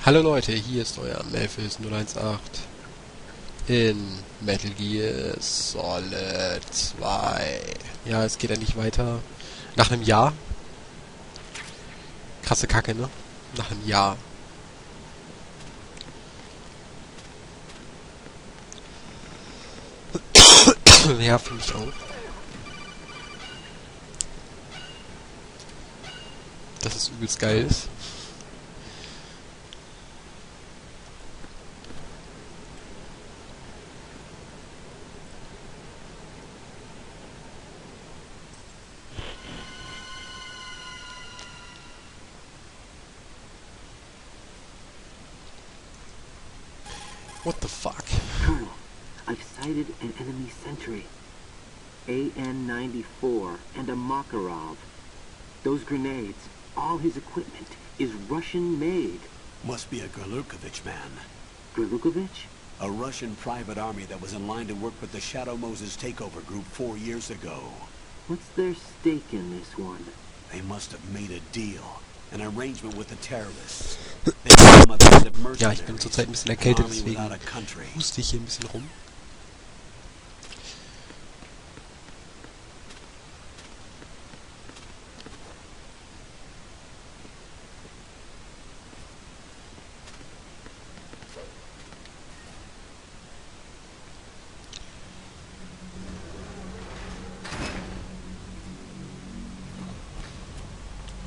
Hallo Leute, hier ist euer Memphis 018 in Metal Gear Solid 2. Ja, es geht endlich weiter. Nach einem Jahr. Krasse Kacke, ne? Nach einem Jahr. Ja, finde ich auch. Dass es übelst geil ist. What the fuck? Colonel, I've sighted an enemy sentry. AN-94 and a Makarov. Those grenades, all his equipment, is Russian-made. Must be a Gralukovich man. Gralukovich? A Russian private army that was in line to work with the Shadow Moses takeover group 4 years ago. What's their stake in this one? They must have made a deal. An arrangement with the terrorists. They become a band of mercenaries. Ja, ich bin zurzeit ein bisschen An erkältet, army deswegen without a country. huste ich hier ein bisschen rum.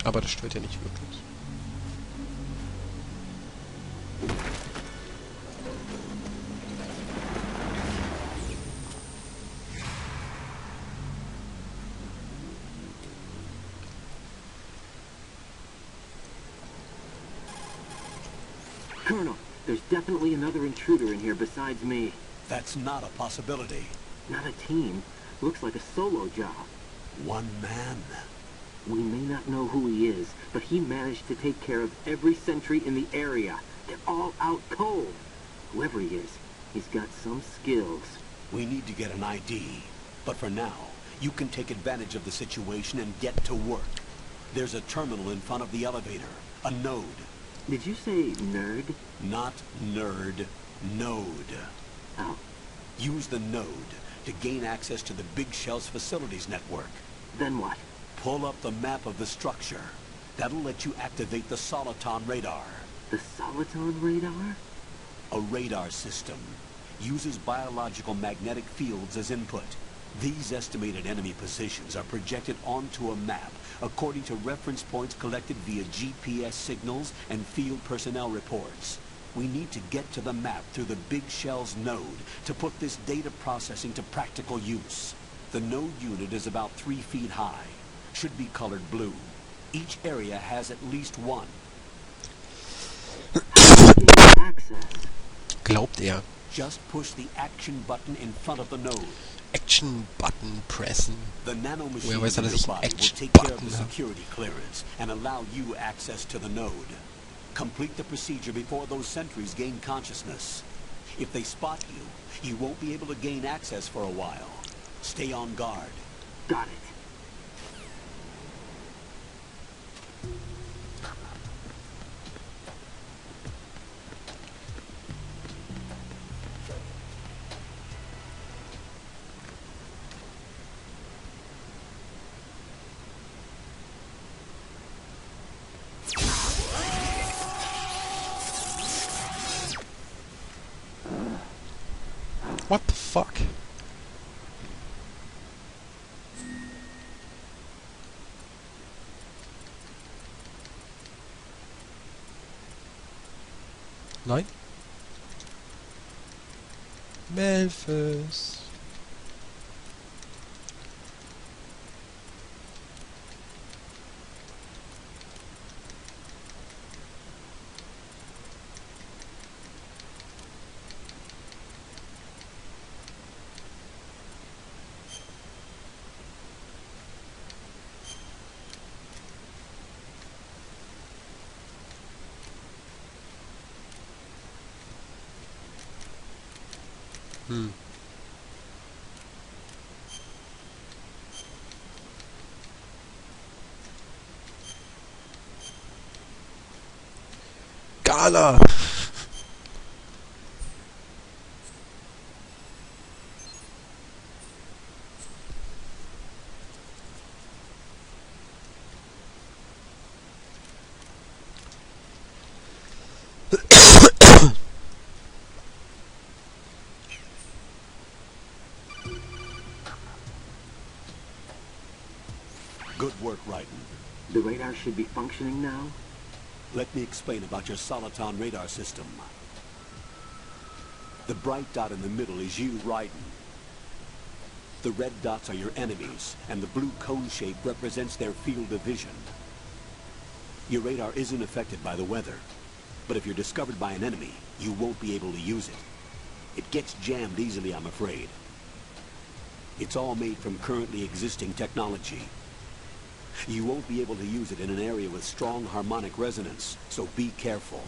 Aber das stört ja nicht wirklich. Colonel, there's definitely another intruder in here besides me. That's not a possibility. Not a team. Looks like a solo job. One man. We may not know who he is, but he managed to take care of every sentry in the area. They're all out cold. Whoever he is, he's got some skills. We need to get an ID. But for now, you can take advantage of the situation and get to work. There's a terminal in front of the elevator. A node. Did you say nerd? Not nerd. Node. Oh. Use the node to gain access to the Big Shell's facilities network. Then what? Pull up the map of the structure. That'll let you activate the Soliton radar. The Soliton radar? A radar system. Uses biological magnetic fields as input. These estimated enemy positions are projected onto a map according to reference points collected via GPS signals and field personnel reports. We need to get to the map through the Big Shell's node to put this data processing to practical use. The node unit is about 3 feet high. Should be colored blue. Each area has at least one. Access. Glaubt er. Just push the action button in front of the node. Action-Button pressen. The nanomachine Woher weiß er, in dass your ich body einen will take care of Action-Button the habe? security clearance and allow you access to the node. Complete the procedure before those sentries gain consciousness. If they spot you, you won't be able to gain access for a while. Stay on guard. Got it. What the fuck? Nein? Memphis. Alter! Good work, Raiden. The radar should be functioning now? Let me explain about your Soliton radar system. The bright dot in the middle is you, Raiden. The red dots are your enemies, and the blue cone shape represents their field of vision. Your radar isn't affected by the weather, but if you're discovered by an enemy, you won't be able to use it. It gets jammed easily, I'm afraid. It's all made from currently existing technology. You won't be able to use it in an area with strong harmonic resonance, so be careful.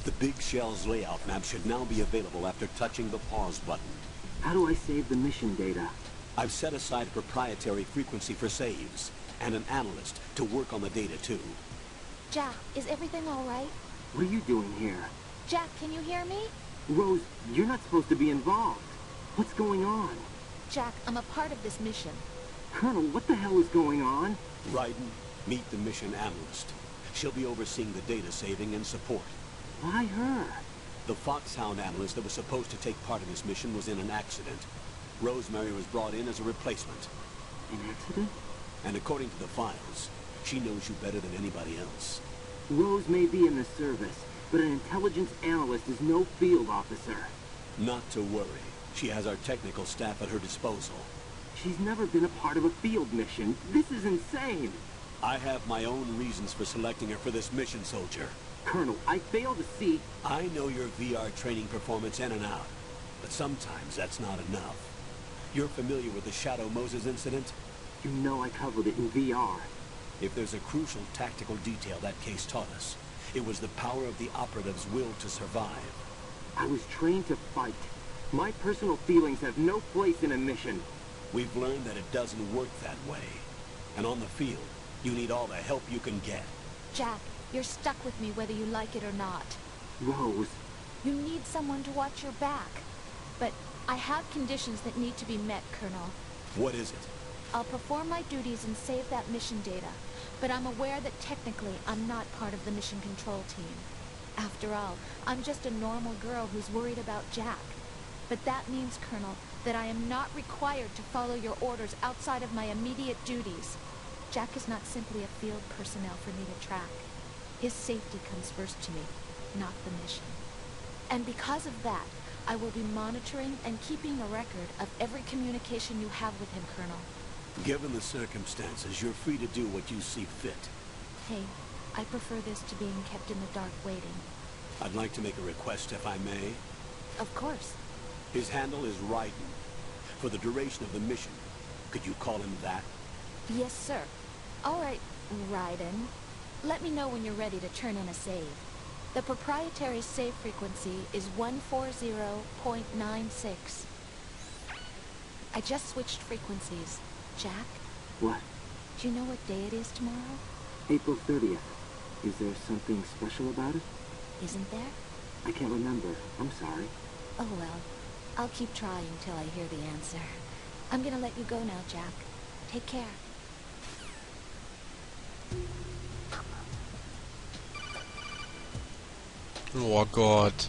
The Big Shell's layout map should now be available after touching the pause button. How do I save the mission data? I've set aside a proprietary frequency for saves, and an analyst to work on the data too. Jack, is everything all right? What are you doing here? Jack, can you hear me? Rose, you're not supposed to be involved. What's going on? Jack, I'm a part of this mission. Colonel, what the hell is going on? Raiden, meet the mission analyst. She'll be overseeing the data saving and support. Why her? The Foxhound analyst that was supposed to take part in this mission was in an accident. Rosemary was brought in as a replacement. An accident? And according to the files, she knows you better than anybody else. Rose may be in the service, but an intelligence analyst is no field officer. Not to worry. She has our technical staff at her disposal. She's never been a part of a field mission. This is insane. I have my own reasons for selecting her for this mission, soldier. Colonel, I fail to see... I know your VR training performance in and out, but sometimes that's not enough. You're familiar with the Shadow Moses incident? You know I covered it in VR. If there's a crucial tactical detail that case taught us, it was the power of the operative's will to survive. I was trained to fight. My personal feelings have no place in a mission. We've learned that it doesn't work that way. And on the field, you need all the help you can get. Jack, you're stuck with me whether you like it or not. Rose. You need someone to watch your back. But I have conditions that need to be met, Colonel. What is it? I'll perform my duties and save that mission data, but I'm aware that technically I'm not part of the mission control team. After all, I'm just a normal girl who's worried about Jack. But that means, Colonel, that I am not required to follow your orders outside of my immediate duties. Jack is not simply a field personnel for me to track. His safety comes first to me, not the mission. And because of that, I will be monitoring and keeping a record of every communication you have with him, Colonel. Given the circumstances, you're free to do what you see fit. Hey, I prefer this to being kept in the dark waiting. I'd like to make a request, if I may. Of course. His handle is Raiden. For the duration of the mission, could you call him that? Yes, sir. All right, Raiden. Let me know when you're ready to turn in a save. The proprietary save frequency is 140.96. I just switched frequencies. Jack? What? Do you know what day it is tomorrow? April 30th. Is there something special about it? Isn't there? I can't remember. I'm sorry. Oh well. I'll keep trying till I hear the answer. I'm gonna let you go now, Jack. Take care. Oh Gott.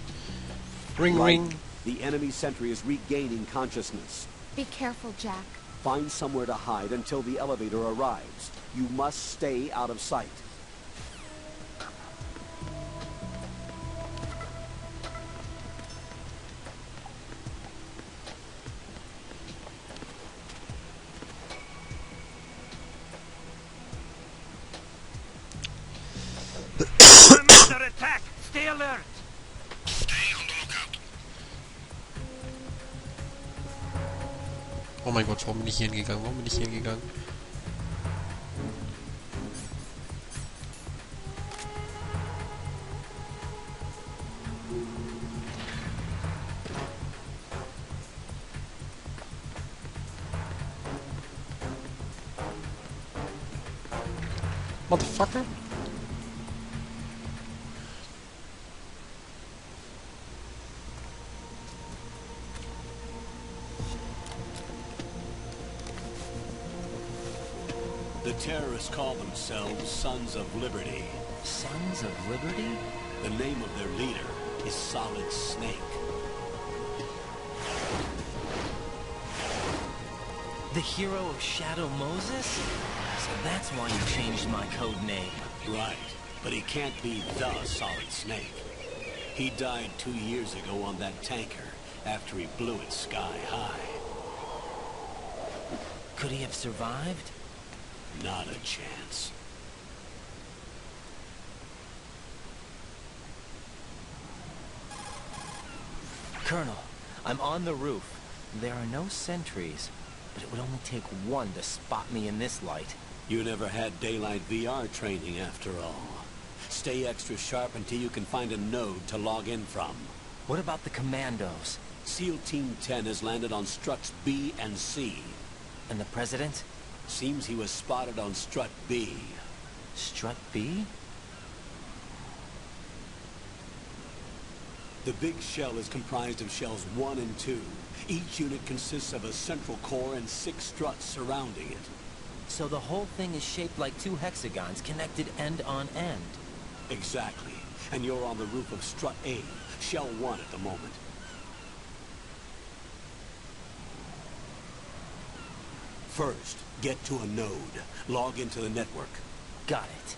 Ring, Raiden, ring. the enemy sentry is regaining consciousness. Be careful, Jack. Find somewhere to hide until the elevator arrives. You must stay out of sight. Under attack! Stay alert! Oh mein Gott, warum bin ich hier hingegangen? Warum bin ich hier hingegangen? Motherfucker? The terrorists call themselves Sons of Liberty. Sons of Liberty? The name of their leader is Solid Snake. The hero of Shadow Moses? So that's why you changed my code name. Right, but he can't be the Solid Snake. He died 2 years ago on that tanker after he blew it sky high. Could he have survived? Not a chance. Colonel, I'm on the roof. There are no sentries, but it would only take one to spot me in this light. You never had daylight VR training after all. Stay extra sharp until you can find a node to log in from. What about the commandos? SEAL Team 10 has landed on struts B and C. And the President? Seems he was spotted on strut B. Strut B? The big shell is comprised of shells 1 and 2. Each unit consists of a central core and 6 struts surrounding it. So the whole thing is shaped like 2 hexagons connected end on end. Exactly. And you're on the roof of strut A, shell 1 at the moment. First, get to a node. Log into the network. Got it.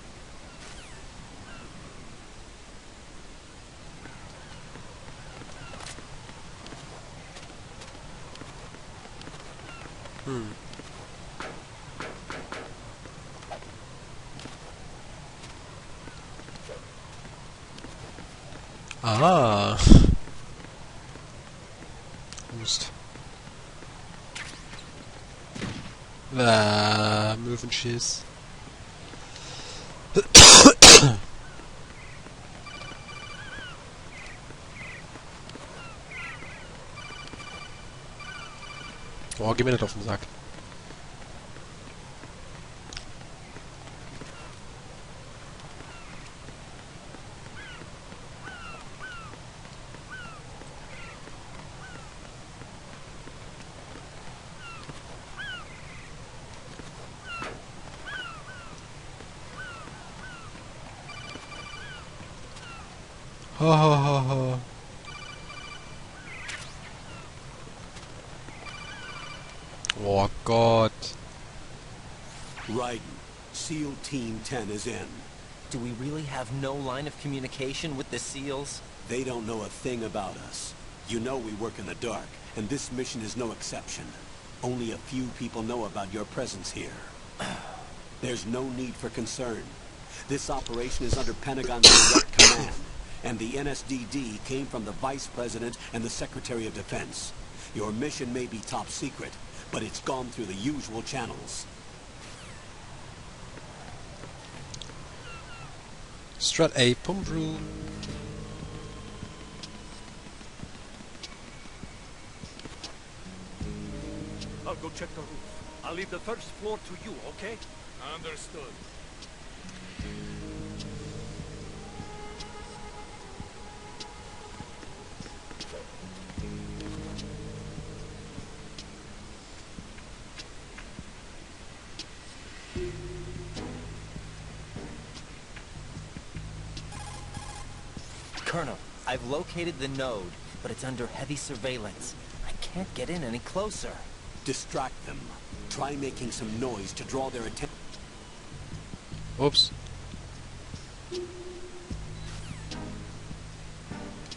Ah. Mist. Möwenschiss. Oh, geh mir nicht auf den Sack. Ho, ho, ho, ho. Oh Gott. Raiden, SEAL Team 10 is in. Do we really have no line of communication with the SEALs? They don't know a thing about us. You know we work in the dark, and this mission is no exception. Only a few people know about your presence here. There's no need for concern. This operation is under Pentagon's direct command, and the NSDD came from the Vice President and the Secretary of Defense. Your mission may be top secret, but it's gone through the usual channels. Strut A, pump room. I'll go check the roof. I'll leave the first floor to you, okay? Understood. Colonel, I've located the node, but it's under heavy surveillance. I can't get in any closer. Distract them. Try making some noise to draw their attention. Ups.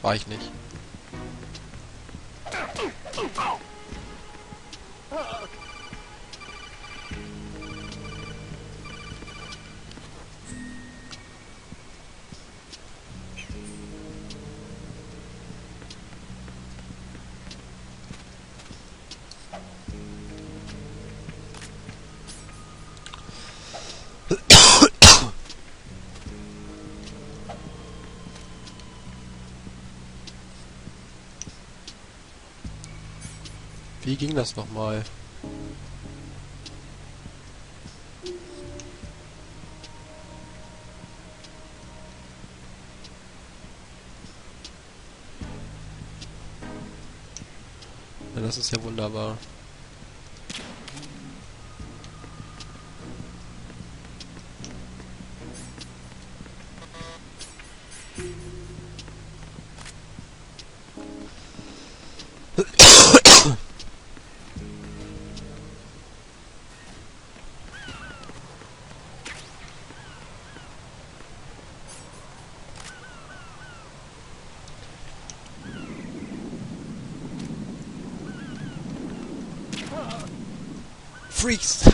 War ich nicht. Wie ging das nochmal? Ja, das ist ja wunderbar. Freaks!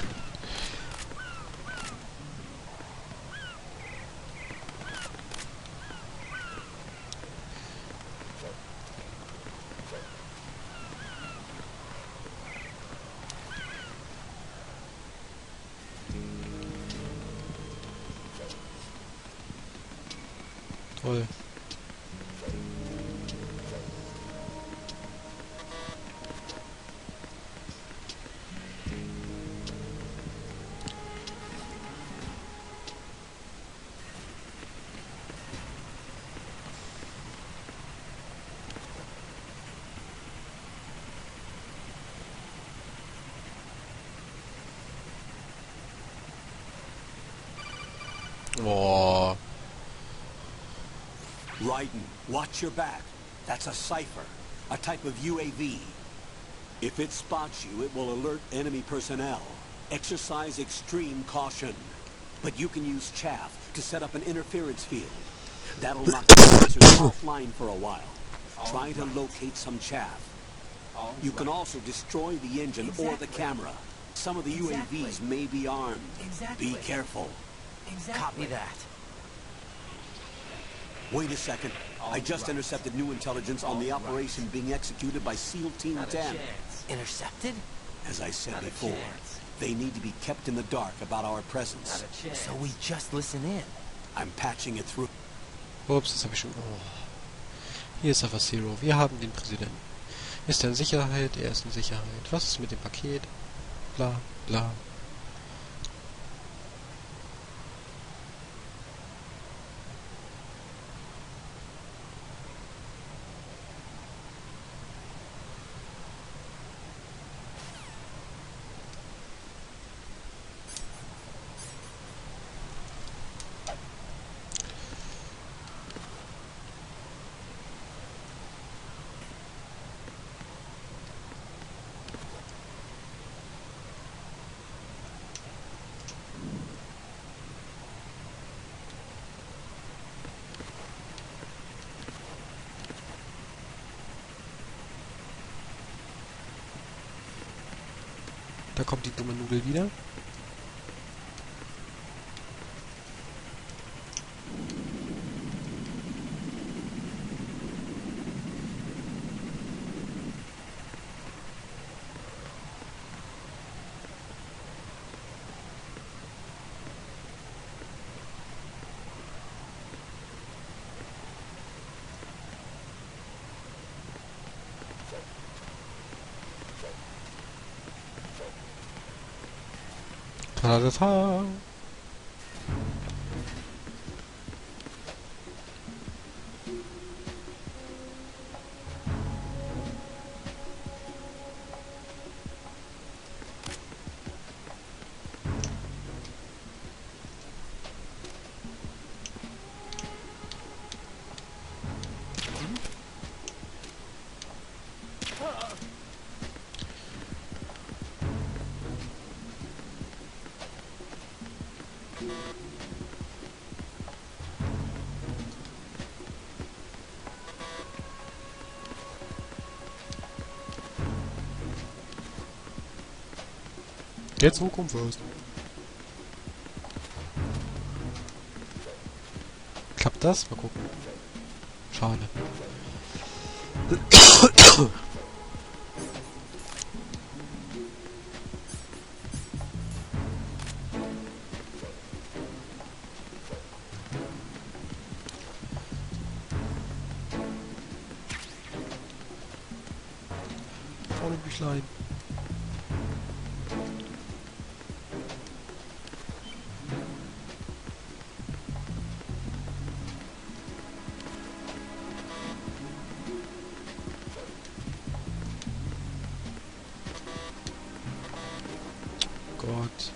Toll. Oh. Raiden, watch your back. That's a cipher, a type of UAV. If it spots you, it will alert enemy personnel. Exercise extreme caution. But you can use chaff to set up an interference field. That'll knock the sensors offline for a while. Try to locate some chaff. You can also destroy the engine or the camera. Some of the UAVs may be armed. Be careful. Copy that. Wait a second. I just intercepted new intelligence on the operation being executed by SEAL Team 10. Intercepted? As I said before, they need to be kept in the dark about our presence. So we just listen in. I'm patching it through. Ups, das habe ich schon... Oh. Hier ist Alpha Zero. Wir haben den Präsidenten. Ist er in Sicherheit? Er ist in Sicherheit. Was ist mit dem Paket? Bla, bla. Da kommt die dumme Nudel wieder. Ta-da-ta. Jetzt hoch kommt first. Klappt das? Mal gucken. Schade. Vorne Büchlein. Gott.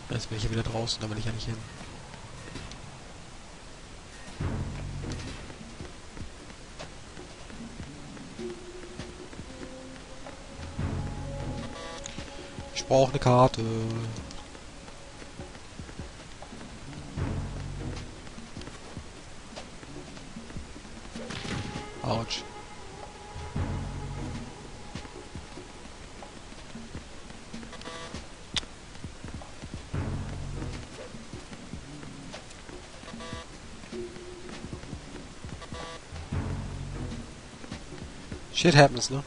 Jetzt bin ich hier wieder draußen, da will ich ja nicht hin. brauche eine Karte. Autsch. Shit happens, ne?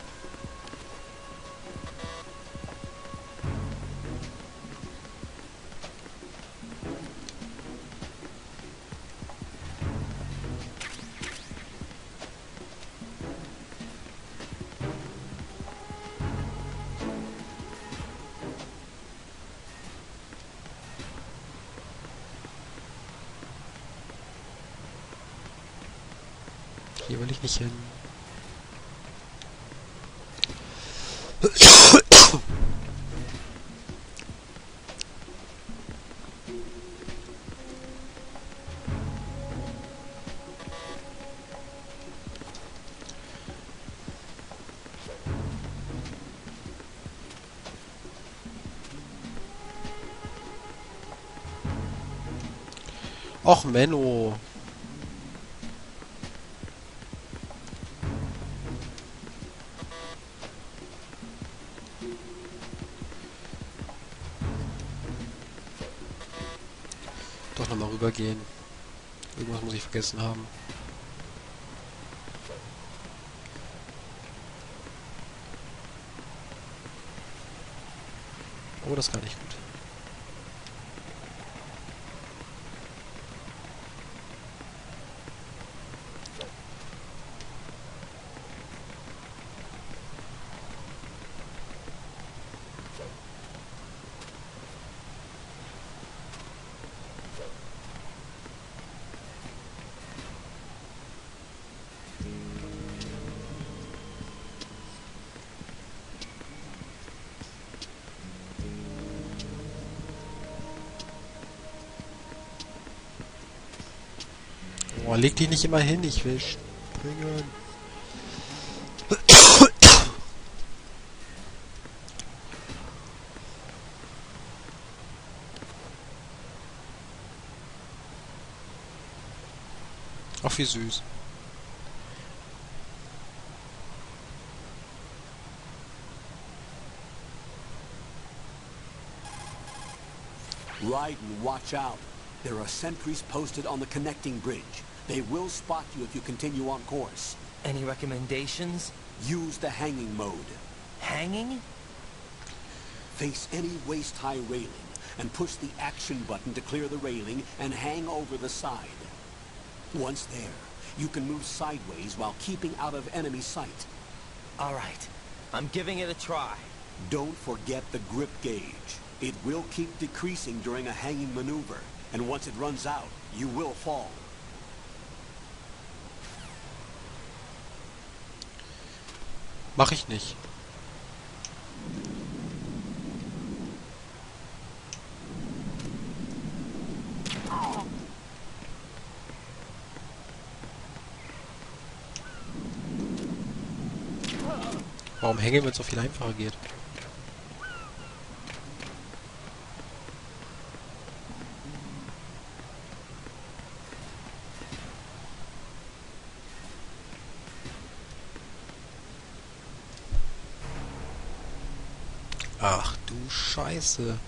Hier will ich nicht hin. Och, Menno. Doch nochmal rübergehen. Irgendwas muss ich vergessen haben. Oh, das ist gar nicht gut. Oh, leg dich nicht immer hin, ich will springen. Ach, wie süß. Ride and watch out. There are sentries posted on the connecting bridge. They will spot you if you continue on course. Any recommendations? Use the hanging mode. Hanging? Face any waist-high railing and push the action button to clear the railing and hang over the side. Once there, you can move sideways while keeping out of enemy sight. All right. I'm giving it a try. Don't forget the grip gauge. It will keep decreasing during a hanging maneuver, and once it runs out, you will fall. Mach ich nicht. Warum hängen, wenn es so viel einfacher geht? Ach du Scheiße.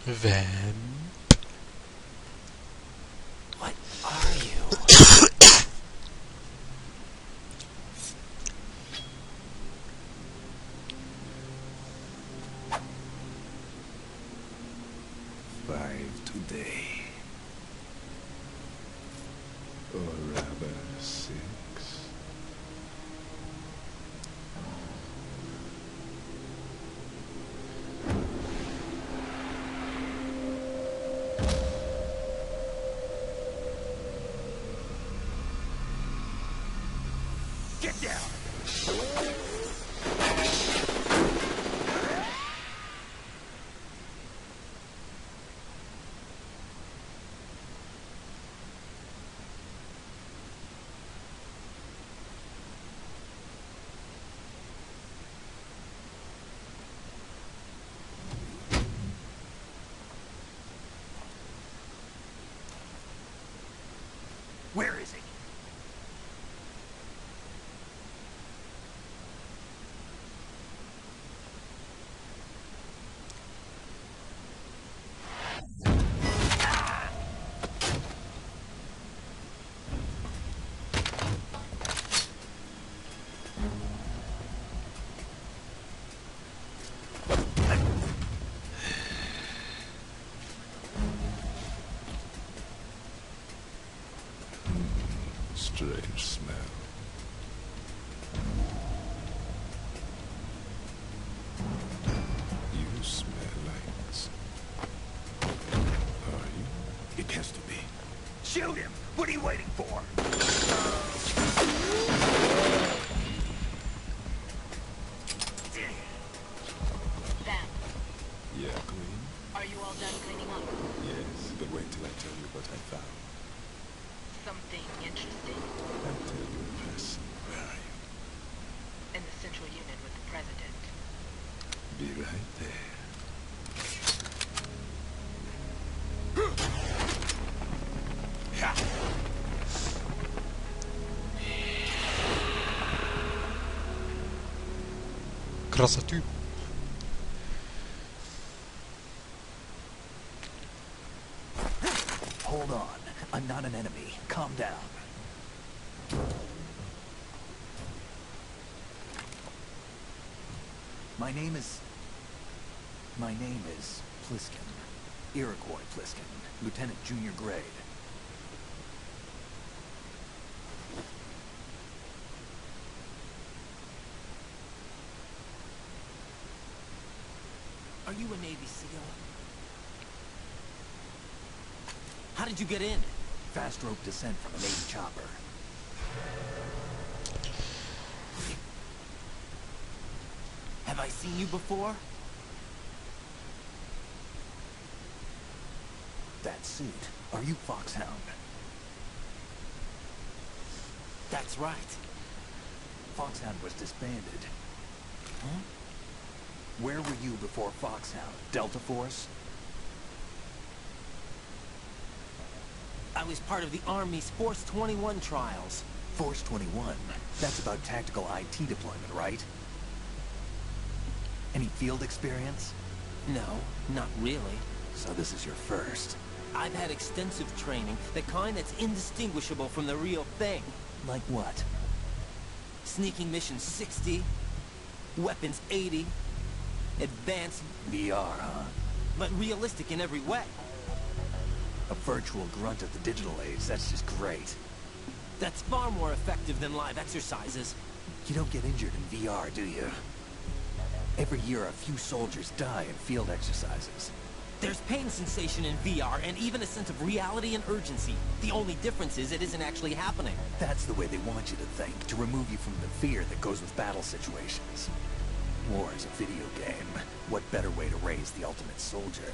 Vamp. What are you? Five today. Or rather, 6. Get down! Where is he? Strange smell. You smell like... Are you? It has to be. Shoot him! What are you waiting for? Vamp, Yeah, Queen? are you all done cleaning up? Yes, but wait till I tell you what I found. Something interesting? I'll tell you in person. Where are you? In the central unit with the president. Be right there. Krasser Typ. Hold on. I'm not an enemy. Calm down. My name is Pliskin. Iroquois Pliskin. Lieutenant Junior Grade. Are you a Navy SEAL? How did you get in? Fast rope descent from a Navy chopper. Have I seen you before? That suit. Are you Foxhound? That's right. Foxhound was disbanded. Huh? Where were you before Foxhound? Delta Force? I was part of the Army's Force 21 trials. Force 21? That's about tactical IT deployment, right? Any field experience? No, not really. So this is your first. I've had extensive training, the kind that's indistinguishable from the real thing. Like what? Sneaking mission 60, weapons 80, advanced, VR, huh? but realistic in every way. A virtual grunt of the digital age, that's just great. That's far more effective than live exercises. You don't get injured in VR, do you? Every year a few soldiers die in field exercises. There's pain sensation in VR and even a sense of reality and urgency. The only difference is it isn't actually happening. That's the way they want you to think, to remove you from the fear that goes with battle situations. War is a video game. What better way to raise the ultimate soldier?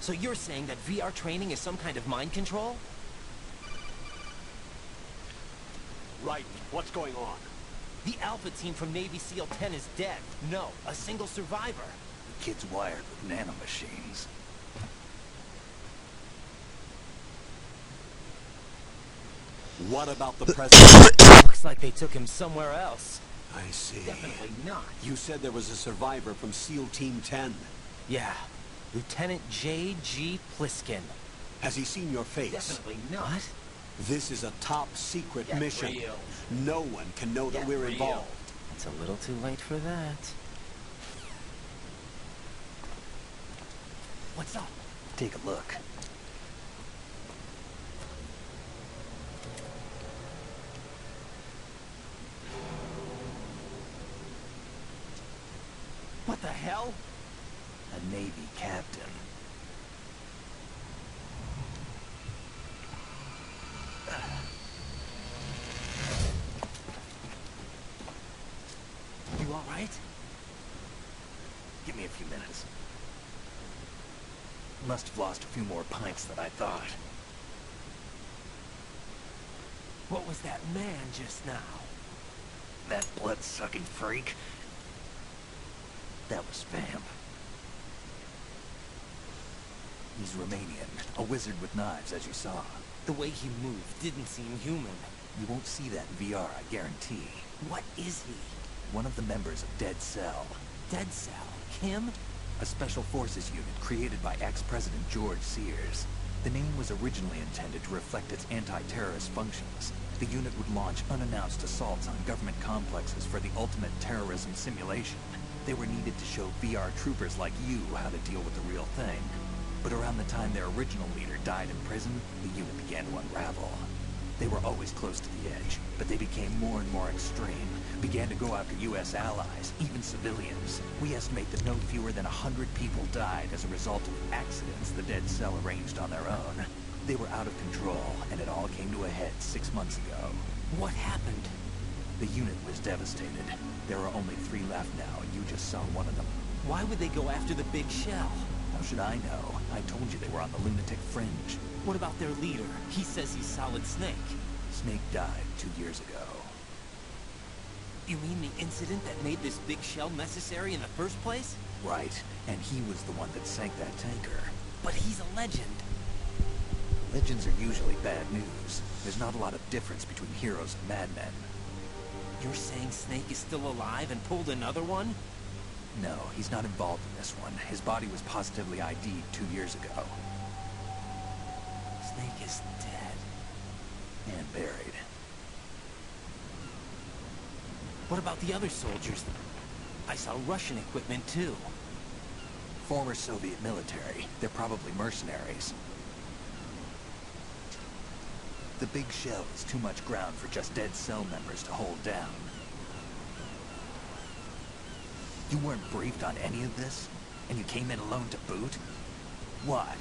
So you're saying that VR training is some kind of mind control? Right. What's going on? The Alpha team from Navy SEAL 10 is dead. No, a single survivor. The kid's wired with nanomachines. What about the president? Looks like they took him somewhere else. I see. Definitely not. You said there was a survivor from SEAL Team 10. Yeah. Lieutenant J.G. Pliskin. Has he seen your face? Definitely not. This is a top secret Get mission. real. No one can know that Get we're real. involved. It's a little too late for that. What's up? Take a look. What the hell? A Navy captain. You all right? Give me a few minutes. Must have lost a few more pints than I thought. What was that man just now? That blood-sucking freak. That was Vamp. He's Romanian, a wizard with knives, as you saw. The way he moved didn't seem human. You won't see that in VR, I guarantee. What is he? One of the members of Dead Cell. Dead Cell? Kim? A special forces unit created by ex-President George Sears. The name was originally intended to reflect its anti-terrorist functions. The unit would launch unannounced assaults on government complexes for the ultimate terrorism simulation. They were needed to show VR troopers like you how to deal with the real thing. But around the time their original leader died in prison, the unit began to unravel. They were always close to the edge, but they became more and more extreme, began to go after U.S. allies, even civilians. We estimate that no fewer than 100 people died as a result of accidents the Dead Cell arranged on their own. They were out of control, and it all came to a head 6 months ago. What happened? The unit was devastated. There are only 3 left now, and you just saw one of them. Why would they go after the big shell? How should I know? I told you they were on the lunatic fringe. What about their leader? He says he's Solid Snake. Snake died 2 years ago. You mean the incident that made this big shell necessary in the first place? Right, and he was the one that sank that tanker. But he's a legend. Legends are usually bad news. There's not a lot of difference between heroes and madmen. You're saying Snake is still alive and pulled another one? No, he's not involved in this one. His body was positively ID'd 2 years ago. Snake is dead. And buried. What about the other soldiers? I saw Russian equipment too. Former Soviet military. They're probably mercenaries. The big shell is too much ground for just Dead Cell members to hold down. You weren't briefed on any of this? And you came in alone to boot? Why?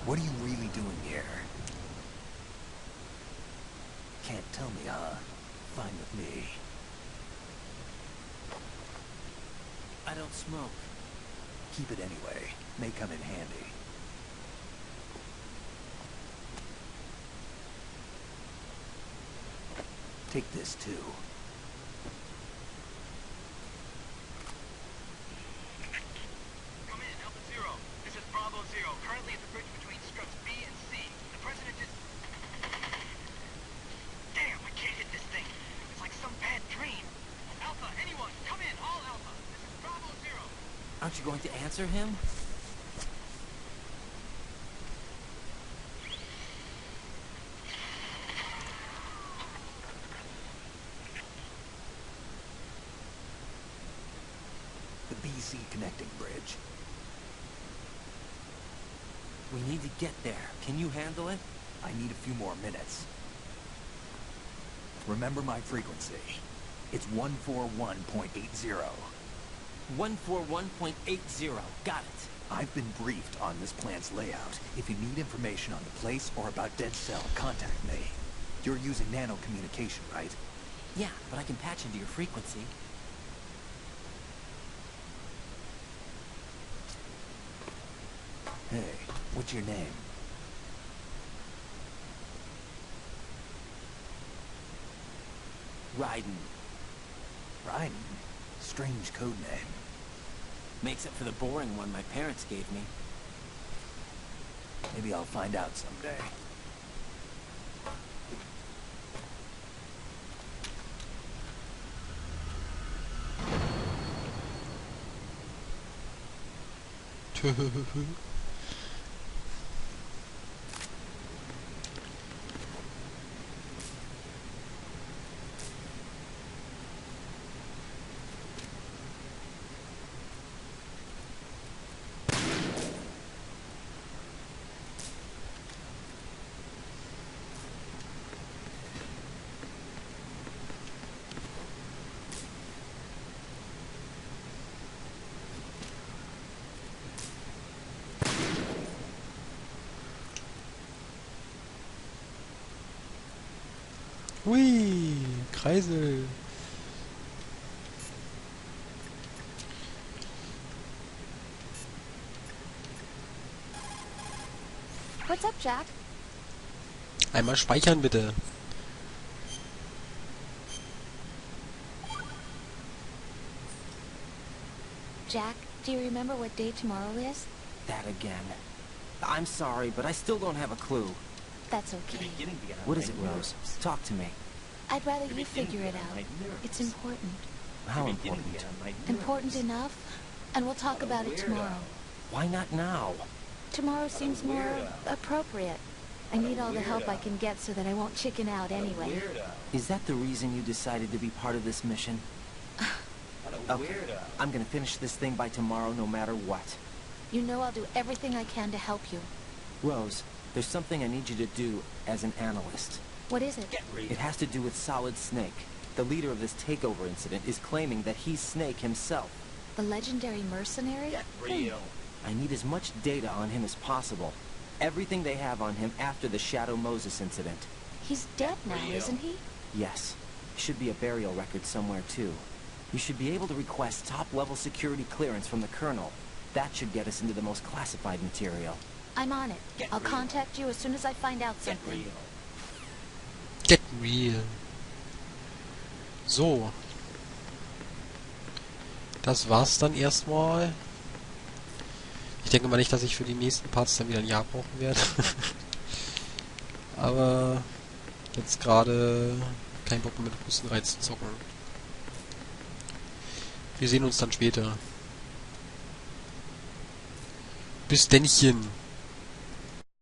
What are you really doing here? Can't tell me, huh? Fine with me. I don't smoke. Keep it anyway. May come in handy. Take this, too. Come in, Alpha Zero. This is Bravo Zero. Currently at the bridge between struts B and C. The president is... Damn, I can't hit this thing. It's like some bad dream. Alpha, anyone, come in, all Alpha. This is Bravo Zero. Aren't you going to answer him? The BC connecting bridge. We need to get there. Can you handle it? I need a few more minutes. Remember my frequency. It's 141.80. 141.80. Got it. I've been briefed on this plant's layout. If you need information on the place or about Dead Cell, contact me. You're using nano communication, right? Yeah, but I can patch into your frequency. Hey, what's your name? Raiden. Raiden? Strange code name. Makes up for the boring one my parents gave me. Maybe I'll find out someday. Hui, Kreisel. What's up, Jack? Einmal speichern bitte. Jack, do you remember what day tomorrow is? That again. I'm sorry, but I still don't have a clue. That's okay. What is it, Rose? Talk to me. I'd rather you figure it out. It's important. How important? Important enough? And we'll talk about it tomorrow. Why not now? Tomorrow seems more appropriate. I need all the help I can get so that I won't chicken out anyway. Is that the reason you decided to be part of this mission? Okay, I'm gonna finish this thing by tomorrow no matter what. You know I'll do everything I can to help you. Rose, there's something I need you to do as an analyst. What is it? It has to do with Solid Snake. The leader of this takeover incident is claiming that he's Snake himself. The legendary mercenary? I need as much data on him as possible. Everything they have on him after the Shadow Moses incident. He's dead now, isn't he? Yes. Should be a burial record somewhere, too. You should be able to request top-level security clearance from the Colonel. That should get us into the most classified material. I'm on it. I'll contact you as soon as I find out something. Get real. So. Das war's dann erstmal. Ich denke mal nicht, dass ich für die nächsten Parts dann wieder ein Jahr brauchen werde. Aber jetzt gerade kein Bock mehr mit Hustenreiz zu zocken. Wir sehen uns dann später. Bis dennchen.